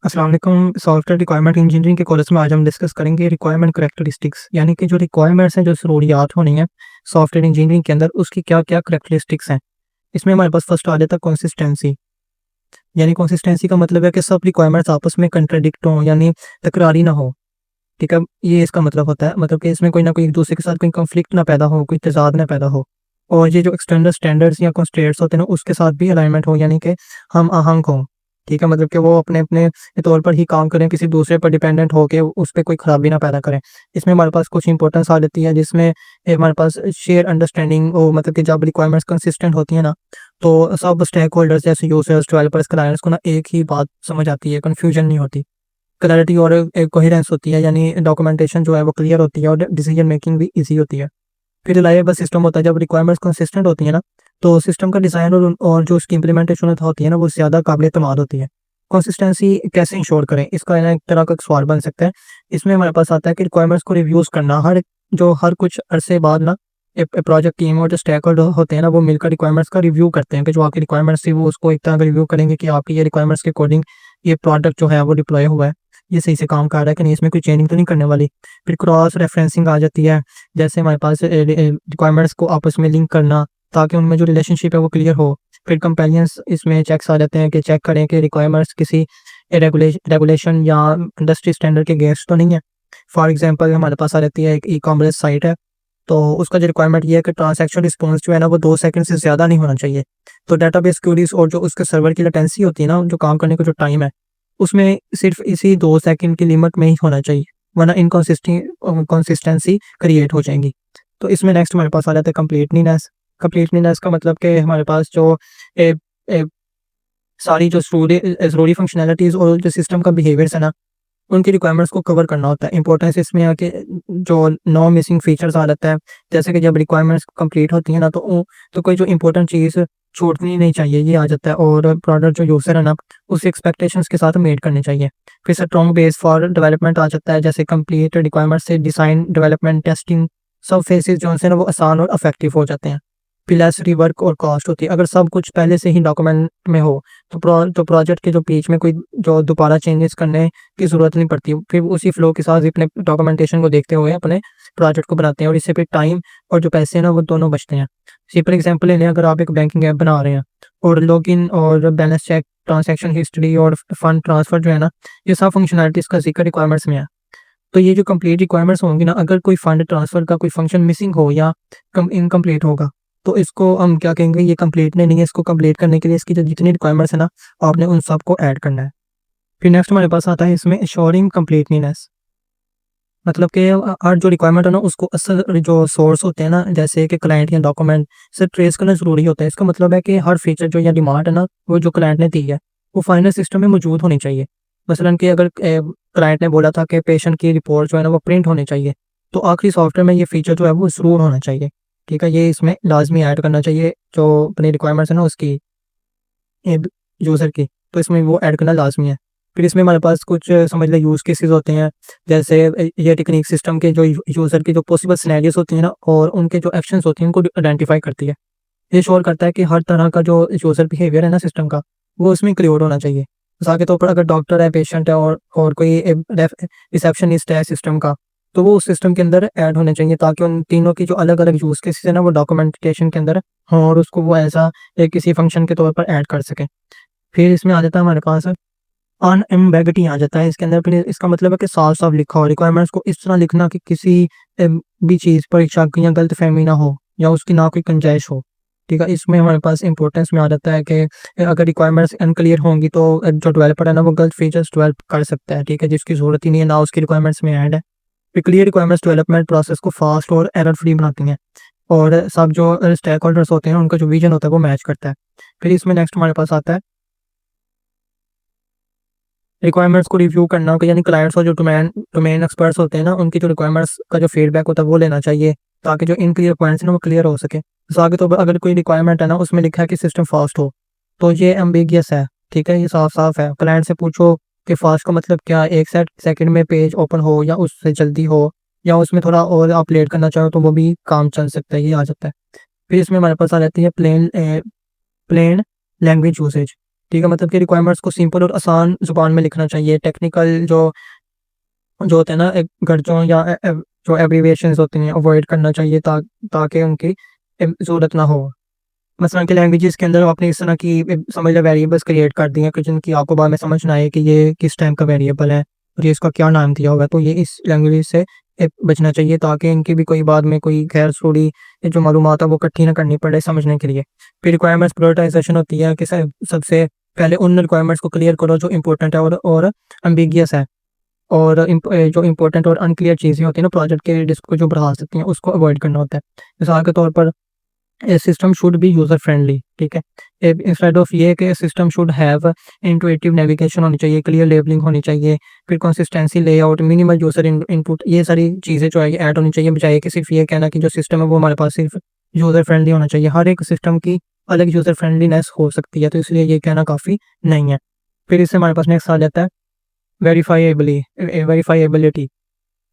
अस्सलाम वालेकुम। Software requirement engineering के कोर्स में आज हम डिस्कस करेंगे रिक्वायरमेंट करैक्टरिस्टिक्स, यानी कि जो रिक्वायरमेंट्स हैं, जो ज़रूरियात होनी है सॉफ्टवेयर इंजीनियरिंग के अंदर, उसकी क्या-क्या करैक्टरिस्टिक्स हैं। इसमें हमारे पास फर्स्ट आ जाता है कंसिस्टेंसी। यानी कंसिस्टेंसी का मतलब है कि सब रिक्वायरमेंट्स आपस में कंट्राडिक्ट हों, यानी तकरारी ना हो। ठीक है? ये इसका मतलब होता है, मतलब कि इसमें कोई ना कोई एक-दूसरे के साथ कोई कॉन्फ्लिक्ट ना पैदा हो, कोई तज़ाद ना पैदा हो। और ये जो एक्सटर्नल स्टैंडर्ड्स या कंस्ट्रेंट्स होते हैं ना, उसके साथ भी अलाइनमेंट हो, यानी कि हम आहंग हों। ठीक है? मतलब कि वो अपने-अपने तौर पर ही काम करें, किसी दूसरे पर डिपेंडेंट होके उस पे कोई खराबी ना पैदा करें। इसमें हमारे पास कुछ इंपॉर्टेंस आ जाती है, जिसमें हमारे पास शेयर अंडरस्टैंडिंग हो, मतलब कि जब रिक्वायरमेंट्स कंसिस्टेंट होती है ना, तो सब स्टेक होल्डर्स जैसे यूज़र्स, डेवलपर्स, क्लाइंट्स को ना एक ही बात समझ आती है, कन्फ्यूजन नहीं होती। क्लैरिटी और एक कोहेरेंस होती है, यानी डॉक्यूमेंटेशन जो है वो क्लियर होती है और डिसीजन मेकिंग भी ईज़ी होती है। फिर रिलायबल सिस्टम होता है, जब रिक्वायरमेंट्स कंसिस्टेंट होती है ना, तो सिस्टम का डिज़ाइन और जो उसकी इम्प्लीमेंटेशन होती है ना, वो ज़्यादा काबिल-ए-एतमाद होती है। कंसिस्टेंसी कैसे इंश्योर करें? इसका है ना एक तरह का एक सवाल बन सकता है। इसमें हमारे पास आता है कि रिक्वायरमेंट्स को रिव्यूज़ करना, हर कुछ अरसे बाद ना प्रोजेक्ट टीम और जो स्टेक होल्डर होते हैं ना, वो मिलकर रिक्वायरमेंट्स का रिव्यू करते हैं कि जो आपकी रिक्वायरमेंट्स थी, वो उसको एक तरह का रिव्यू करेंगे कि आपकी ये रिक्वायरमेंट्स के अकॉर्डिंग ये प्रोडक्ट जो है वो डिप्लॉय हुआ है। ये सही से काम कर रहा है कि नहीं, इसमें कोई चेंजिंग तो नहीं करने वाली। फिर क्रॉस रेफरेंसिंग आ जाती है, जैसे हमारे पास रिक्वायरमेंट्स को आपस में लिंक करना, ताकि उनमें जो रिलेशनशिप है वो क्लियर हो। फिर कंपेनियंस इसमें चेक्स आ जाते हैं कि चेक करें कि रिक्वायरमेंट्स किसी रेगुलेशन या इंडस्ट्री स्टैंडर्ड के अगेंस्ट तो नहीं है। फॉर एग्जांपल हमारे पास आ जाती है एक ई-कॉमर्स साइट है, तो उसका जो रिक्वायरमेंट ये है कि ट्रांज़ैक्शन रिस्पॉन्स जो है ना, वो 2 सेकंड से ज़्यादा नहीं होना चाहिए। तो डेटाबेस क्वेरीज़ और जो उसके सर्वर की लेटेंसी होती है ना, जो काम करने का जो टाइम है, उसमें सिर्फ़ इसी 2 सेकंड की लिमिट में ही होना चाहिए, वरना कंसिस्टेंसी क्रिएट हो जाएँगी। तो इसमें नेक्स्ट हमारे पास आ जाता है कंप्लीटलीनेस। कंप्लीटलीनेस का मतलब कि हमारे पास जो ए ए सारी जो ज़रूरी फंक्शनैलिटीज़ और जो सिस्टम का बिहेवियर्स है ना, उनकी रिक्वायरमेंट्स को कवर करना होता है। इम्पोर्टेंस इसमें है कि जो नो मिसिंग फीचर्स आ जाता है, जैसे कि जब रिक्वायरमेंट्स कंप्लीट होती है ना, तो कोई जो इम्पोर्टेंट चीज़ छूटनी नहीं चाहिए, ये आ जाता है। और प्रोडक्ट जो यूज़र है ना, उसकी एक्सपेक्टेशंस के साथ मेट करनी चाहिए। फिर स्ट्रॉन्ग बेस फॉर डेवलपमेंट आ जाता है, जैसे कंप्लीट रिक्वायरमेंट से डिज़ाइन, डेवलपमेंट, टेस्टिंग, सब फेसेस जो है ना, वो आसान और इफेक्टिव हो जाते हैं। फिर लेस रीवर्क और कॉस्ट होती है। अगर सब कुछ पहले से ही डॉक्यूमेंट में हो, तो प्रोजेक्ट के जो बीच में कोई जो दोबारा चेंजेस करने की ज़रूरत नहीं पड़ती। फिर उसी फ्लो के साथ अपने डॉक्यूमेंटेशन को देखते हुए अपने प्रोजेक्ट को बनाते हैं, और इससे फिर टाइम और जो पैसे हैं ना, वो दोनों बचते हैं। सिंपल एग्जांपल ले लें, अगर आप एक बैंकिंग ऐप बना रहे हैं और लॉगिन और बैलेंस चेक, ट्रांजैक्शन हिस्ट्री और फंड ट्रांसफर जो है ना, ये सब फंक्शनैलिटीज़ का ज़िक्र रिक्वायरमेंट्स में है। तो ये जो कंप्लीट रिक्वायरमेंट्स होंगी ना, अगर कोई फंड ट्रांसफर का कोई फंक्शन मिसिंग हो या इनकम्प्लीट होगा, तो इसको हम क्या कहेंगे, ये कंप्लीट नहीं है। इसको कंप्लीट करने के लिए इसकी जो जितनी रिक्वायरमेंट्स है ना, आपने उन सबको ऐड करना है। फिर नेक्स्ट हमारे पास आता है इसमें एश्योरिंग कंप्लीटनेस। मतलब कि हर जो रिक्वायरमेंट है ना, उसको असल जो सोर्स होते हैं ना, जैसे कि क्लाइंट या डॉक्यूमेंट से ट्रेस करना ज़रूरी होता है। इसका मतलब है कि हर फीचर जो या डिमांड है ना, वो जो क्लाइंट ने दी है, वो फाइनल सिस्टम में मौजूद होनी चाहिए। मसलन कि अगर क्लाइंट ने बोला था कि पेशेंट की रिपोर्ट जो है ना, वो प्रिंट होनी चाहिए, तो आखिरी सॉफ्टवेयर में ये फीचर जो है वो ज़रूर होना चाहिए। ठीक है? ये इसमें लाज़मी ऐड करना चाहिए, जो अपनी रिक्वायरमेंट्स है ना उसकी, यूज़र की, तो इसमें वो ऐड करना लाज़मी है। फिर इसमें हमारे पास कुछ समझ लें यूज़ केसेस होते हैं, जैसे ये टेक्निक सिस्टम के जो यूज़र की जो पॉसिबल सिनेरियोज़ होती हैं ना, और उनके जो एक्शंस होती हैं, उनको आइडेंटिफाई करती है। ये श्योर करता है कि हर तरह का जो यूज़र बिहेवियर है ना सिस्टम का, वो उसमें इंक्लूड होना चाहिए। मिसाल के तौर पर अगर डॉक्टर है, पेशेंट है और कोई रिसेप्शनिस्ट है सिस्टम का, तो वो उस सिस्टम के अंदर ऐड होने चाहिए, ताकि उन तीनों की जो अलग-अलग यूज़ केसेस है ना, वो डॉक्यूमेंटेशन के अंदर हों और उसको वो ऐसा एक किसी फंक्शन के तौर पर ऐड कर सकें। फिर इसमें आ जाता है हमारे पास अनएम्बेगिटी आ जाता है इसके अंदर। फिर इसका मतलब है कि साफ-साफ लिखा हो, रिक्वायरमेंट्स को इस तरह लिखना कि किसी भी चीज़ पर शक या गलतफ़हमी ना हो, या उसकी ना कोई गुंजाइश हो। ठीक है? इसमें हमारे पास इम्पोर्टेंस में आ जाता है कि अगर रिक्वायरमेंट्स अनक्लियर होंगी, तो जो डेवलपर है ना, वो गलत फीचर्स डेवलप कर सकता है। ठीक है? जिसकी ज़रूरत ही नहीं है, ना उसकी रिक्वायरमेंट्स में ऐड है। फिर क्लियर रिक्वायरमेंट्स डेवलपमेंट प्रोसेस को फास्ट और एरर फ्री बनाती हैं, और सब जो स्टेक होल्डर्स होते हैं, उनका जो विज़न होता है, वो मैच करता है। फिर इसमें नेक्स्ट हमारे पास आता है रिक्वायरमेंट्स को रिव्यू करना, कि यानी क्लाइंट्स और जो डोमेन डोमेन एक्सपर्ट्स होते हैं ना, उनकी जो रिक्वायरमेंट्स का जो फीडबैक होता है, वो लेना चाहिए, ताकि जो इनक्लियर पॉइंट्स हैं ना, वो क्लियर हो सके। मिसाल के तौर पर अगर कोई रिक्वायरमेंट है ना, उसमें लिखा है कि सिस्टम फास्ट हो, तो ये एम्बिगियस है। ठीक है? ये साफ-साफ है। क्लाइंट से पूछो कि फास्ट का मतलब क्या है? 1 सेकंड में पेज ओपन हो, या उससे जल्दी हो, या उसमें थोड़ा और आप लेट करना चाहो, तो वो भी काम चल सकता है, ये आ जाता है। फिर इसमें हमारे पास आ जाती है प्लेन लैंग्वेज यूसेज। ठीक है, मतलब कि रिक्वायरमेंट्स को सिंपल और आसान ज़ुबान में लिखना चाहिए। टेक्निकल जो जो होते हैं ना गर्जों या जो एब्रिविएशंस होती हैं अवॉइड करना चाहिए ताकि उनकी ज़रूरत ना हो। मसलन कि लैंग्वेजेस के अंदर आपने इस तरह की समझ लो वेरिएबल्स क्रिएट कर दी हैं कि जिनकी आपको बाद में समझ ना आए कि ये किस टाइप का वेरिएबल है और ये इसका क्या नाम दिया होगा। तो ये इस लैंग्वेज से बचना चाहिए ताकि इनकी भी कोई बाद में कोई गैर ज़रूरी जो मालूमात है वो इकट्ठी ना करनी पड़े समझने के लिए। फिर रिक्वायरमेंट्स प्रायोरिटाइजेशन होती है कि सबसे पहले उन रिक्वायरमेंट्स को क्लियर करो जो इम्पोर्टेंट है और एम्बिगियस है। और जो इम्पोर्टेंट और अनक्लियर चीज़ें होती हैं ना प्रोजेक्ट के रिस्क को जो बढ़ा सकती हैं उसको अवॉइड करना होता है। मिसाल के तौर पर a system should be user friendly, ठीक है। इंस्टेड ऑफ ये कि system should have intuitive navigation होनी चाहिए, क्लियर लेबलिंग होनी चाहिए, फिर consistency layout, minimal user input, ये सारी चीज़ें जो है ये ऐड होनी चाहिए, बजाय कि सिर्फ ये कहना कि जो सिस्टम है वो हमारे पास सिर्फ यूज़र फ्रेंडली होना चाहिए। हर एक सिस्टम की अलग यूज़र फ्रेंडलीनेस हो सकती है, तो इसलिए ये कहना काफ़ी नहीं है। फिर इससे हमारे पास नेक्स्ट आ जाता है वेरीफाइएबिलिटी,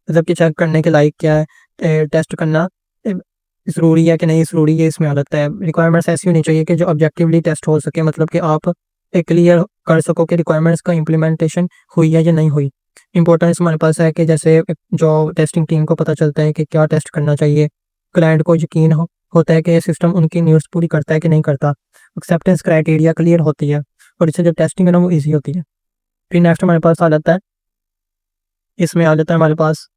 मतलब कि चेक करने के लायक क्या है, टेस्ट करना ज़रूरी है कि नहीं ज़रूरी है, इसमें आ जाता है। रिक्वायरमेंट्स ऐसी होनी चाहिए कि जो ऑब्जेक्टिवली टेस्ट हो सके, मतलब कि आप क्लियर कर सको कि रिक्वायरमेंट्स का इम्प्लीमेंटेशन हुई है या नहीं हुई। इंपॉर्टेंस हमारे पास है कि जैसे जो टेस्टिंग टीम को पता चलता है कि क्या टेस्ट करना चाहिए, क्लाइंट को यकीन होता है कि सिस्टम उनकी न्यूज़ पूरी करता है कि नहीं करता, एक्सेप्टेंस क्राइटेरिया क्लियर होती है और इससे जो टेस्टिंग है ना वो ईजी होती है। फिर नेक्स्ट हमारे पास आ जाता है, इसमें आ जाता है हमारे पास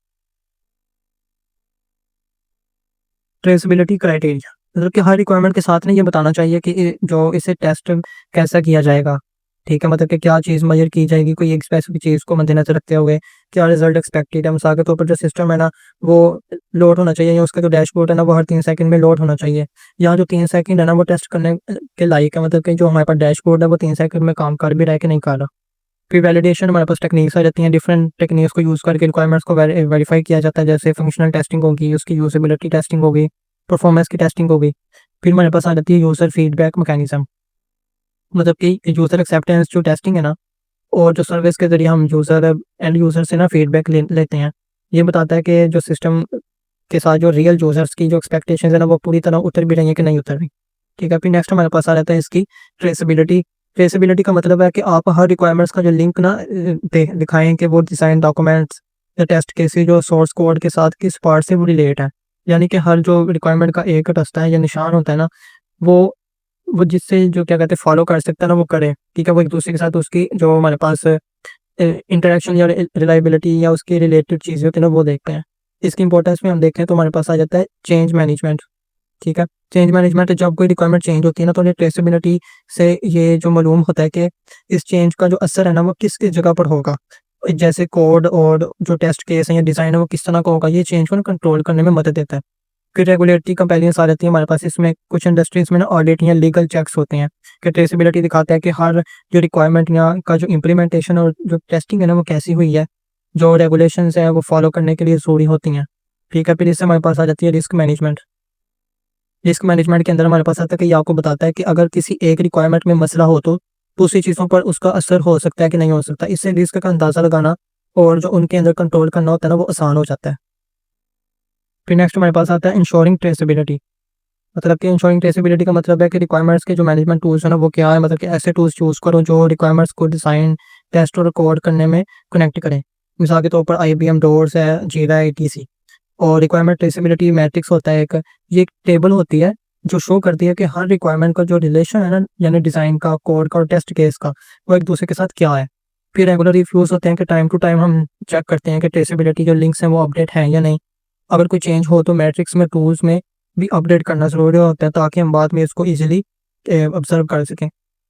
ट्रेसेबिलिटी क्राइटेरिया, मतलब कि हर रिक्वायरमेंट के साथ ना ये बताना चाहिए कि जो इसे टेस्ट कैसा किया जाएगा, ठीक है। मतलब कि क्या चीज़ मेजर की जाएगी, कोई एक स्पेसिफिक चीज़ को मद्देनजर रखते हुए क्या रिजल्ट एक्सपेक्टेड है। मिसाल के तौर पर जो सिस्टम है ना वो लोड होना चाहिए, या उसका जो डैशबोर्ड है ना वो हर 3 सेकंड में लोड होना चाहिए। यहाँ जो 3 सेकंड है ना वो टेस्ट करने के लायक है, मतलब कि जो हमारे पास डैशबोर्ड है वो 3 सेकंड में काम कर भी रहा है कि नहीं कर रहा। फिर वैलिडेशन हमारे पास टेक्निक्स आ जाती हैं, डिफरेंट टेक्निक्स को यूज़ करके रिक्वायरमेंट्स को वेरीफाई किया जाता है, जैसे फंक्शनल टेस्टिंग होगी, उसकी यूजेबिलिटी टेस्टिंग होगी, परफॉर्मेंस की टेस्टिंग होगी। फिर हमारे पास आ जाती है यूज़र फीडबैक मैकेनिज्म, मतलब कि यूज़र एक्सेप्टेंस जो टेस्टिंग है ना और जो सर्विस के ज़रिए हम एंड यूज़र से ना फीडबैक लेते हैं, ये बताता है कि जो सिस्टम के साथ जो रियल यूज़र्स की जो एक्सपेक्टेशंस है ना वो पूरी तरह उतर भी रही है कि नहीं उतर रही, ठीक है। फिर नेक्स्ट हमारे पास आ जाता है इसकी ट्रेसेबिलिटी। ट्रेसेबिलिटी का मतलब है कि आप हर रिक्वायरमेंट्स का जो लिंक ना दिखाएं कि वो डिज़ाइन डॉक्यूमेंट्स या टेस्ट केसेस जो सोर्स कोड के साथ किस पार्ट से वो रिलेट है। यानी कि हर जो रिक्वायरमेंट का एक रास्ता है या निशान होता है ना वो जिससे जो क्या कहते हैं फॉलो कर सकता है ना वो करे, ठीक है। वो एक दूसरे के साथ उसकी जो हमारे पास इंटरेक्शन या रिलायबिलिटी या उसके रिलेटेड चीज़ें होती है ना वो देखते हैं। इसकी इंपॉर्टेंस में हम देखें तो हमारे पास आ जाता है चेंज मैनेजमेंट, ठीक है। चेंज मैनेजमेंट जब कोई रिक्वायरमेंट चेंज होती है ना तो उन्हें ट्रेसेबिलिटी से ये जो मालूम होता है कि इस चेंज का जो असर है ना वो किस किस जगह पर होगा, जैसे कोड और जो टेस्ट केस है या डिज़ाइन है वो किस तरह का होगा, ये चेंज को ना कंट्रोल करने में मदद देता है। फिर रेगुलेटरी कंपेनियंस आ जाती है हमारे पास, इसमें कुछ इंडस्ट्रीज में ना ऑडिट या लीगल चेक्स होते हैं कि ट्रेसेबिलिटी दिखाता है कि हर जो रिक्वायरमेंट या का जो इम्प्लीमेंटेशन और जो टेस्टिंग है ना वो कैसी हुई है, जो रेगुलेशंस है वो फॉलो करने के लिए ज़रूरी होती हैं, ठीक है। फिर इससे हमारे पास आ जाती है रिस्क मैनेजमेंट। रिस्क मैनेजमेंट के अंदर हमारे पास आता है कि ये आपको बताता है कि अगर किसी एक रिक्वायरमेंट में मसला हो तो दूसरी चीज़ों पर उसका असर हो सकता है कि नहीं हो सकता। इससे रिस्क का अंदाज़ा लगाना और जो उनके अंदर कंट्रोल करना होता है ना वो आसान हो जाता है। फिर नेक्स्ट हमारे पास आता है इंश्योरिंग ट्रेसेबिलिटी, मतलब कि इंश्योरिंग ट्रेसेबिलिटी का मतलब है कि रिक्वायरमेंट्स के जो मैनेजमेंट टूल्स है ना वो क्या है, मतलब कि ऐसे टूल्स चूज़ करो जो रिक्वायरमेंट्स को डिज़ाइन, टेस्ट और रिकॉर्ड करने में कनेक्ट करें। मिसाल के तौर पर IBM डोर्स है, जीरा है, ETC। और रिक्वायरमेंट ट्रेसेबिलिटी मैट्रिक्स होता है एक, ये एक टेबल होती है जो शो करती है कि हर रिक्वायरमेंट का जो रिलेशन है ना यानी डिज़ाइन का, कोड का और टेस्ट केस का वो एक दूसरे के साथ क्या है। फिर रेगुलर रिव्यूज़ होते हैं कि टाइम टू टाइम हम चेक करते हैं कि ट्रेसेबिलिटी जो लिंक्स हैं वो अपडेट हैं या नहीं। अगर कोई चेंज हो तो मैट्रिक्स में टूल्स में भी अपडेट करना ज़रूरी होता है ताकि हम बाद में इसको ईजिली ऑब्जर्व कर सकें।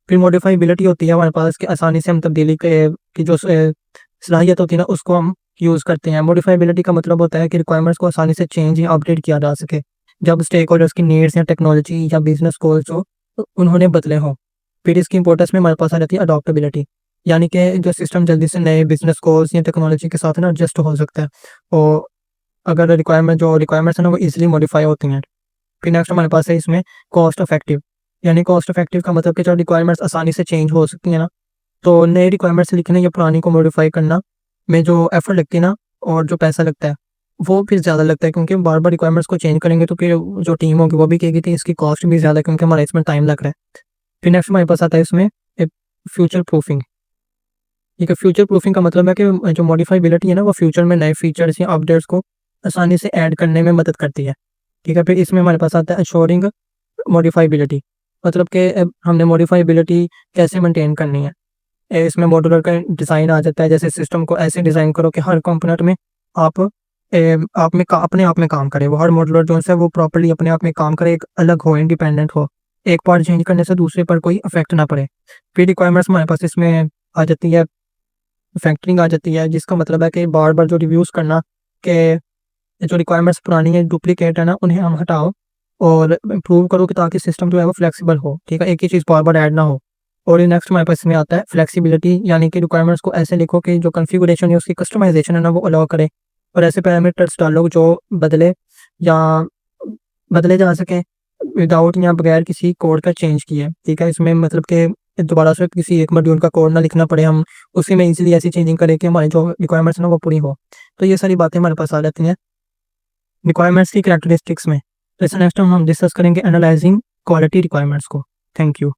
फिर मॉडिफाइबिलिटी होती है हमारे पास कि आसानी से हम तब्दीली की जो सलाहियत होती है ना उसको हम यूज़ करते हैं। मॉडिफाइबिलिटी का मतलब होता है कि रिक्वायरमेंट्स को आसानी से चेंज या अपडेट किया जा सके जब स्टेक होल्डर्स की नीड्स या टेक्नोलॉजी या बिजनेस गोल्स जो उन्होंने बदले हों। फिर इसकी इंपॉर्टेंस में हमारे पास आ जाती है अडॉप्टेबिलिटी, यानी कि जो सिस्टम जल्दी से नए बिजनेस गोल्स या टेक्नोलॉजी के साथ ना एडजस्ट हो सकता है और अगर रिक्वायरमेंट्स है ना वो ईजिली मॉडिफाई होती हैं। फिर नेक्स्ट हमारे पास है इसमें कॉस्ट इफेक्टिव, यानी कॉस्ट इफेक्टिव का मतलब कि जो रिक्वायरमेंट्स आसानी से चेंज हो सकती हैं ना तो नई रिक्वायरमेंट्स लिखने या पुरानी को मॉडिफाई करना में जो एफर्ट लगती है ना और जो पैसा लगता है वो फिर ज़्यादा लगता है, क्योंकि बार बार रिक्वायरमेंट्स को चेंज करेंगे तो फिर जो टीम होगी वो भी कहेगी कि इसकी कॉस्ट भी ज़्यादा है क्योंकि हमारा इसमें टाइम लग रहा है। फिर नेक्स्ट हमारे पास आता है इसमें फ्यूचर प्रूफिंग। ठीक है, फ्यूचर प्रूफिंग का मतलब है कि जो मॉडिफाइबिलिटी है ना, वो फ्यूचर में नए फीचर्स या अपडेट्स को आसानी से ऐड करने में मदद करती है। ठीक है, फिर इसमें हमारे पास आता है एश्योरिंग मॉडिफाइबिलिटी। मतलब कि हमने मॉडिफाइबिलिटी कैसे मेंटेन करनी है। इसमें मॉड्यूलर का डिज़ाइन आ जाता है, जैसे सिस्टम को ऐसे डिज़ाइन करो कि हर कंपोनेंट में आप अपने आप में काम करे। वो हर मॉड्यूलर जो है वो प्रॉपर्ली अपने आप में काम करे, एक अलग हो, इंडिपेंडेंट हो। एक पार्ट चेंज करने से दूसरे पर कोई इफेक्ट ना पड़े। फिर रिक्वायरमेंट्स हमारे पास इसमें आ जाती है, फैक्टरिंग आ जाती है, जिसका मतलब है कि बार-बार जो रिव्यूज़ करना कि जो रिक्वायरमेंट्स पुरानी है, डुप्लीकेट है ना, उन्हें हम हटाओ और इम्प्रूव करो कि ताकि सिस्टम जो है वो फ्लेक्सिबल हो। ठीक है, एक ही चीज़ बार-बार ऐड ना हो। और ये नेक्स्ट हमारे पास इसमें आता है फ्लेक्सिबिलिटी, यानी कि रिक्वायरमेंट्स को ऐसे लिखो कि जो कॉन्फ़िगरेशन है उसकी कस्टमाइज़ेशन है ना वो अलाउ करे, और ऐसे पैरामीटर्स डालो जो बदले या बदले जा सकें विदाउट या बगैर किसी कोड का चेंज किए। ठीक है, इसमें मतलब कि दोबारा से किसी एक मॉड्यूल का कोड ना लिखना पड़े, हम उसी में ईज़िली ऐसी चेंजिंग करें कि हमारी जो रिक्वायरमेंट्स है ना वो पूरी हो। तो ये सारी बातें हमारे पास आ जाती हैं रिक्वायरमेंट्स की कैरेक्टरिस्टिक्स में। तो इससे नेक्स्ट हम डिस्कस करेंगे एनालाइजिंग क्वालिटी रिक्वायरमेंट्स को। Thank you.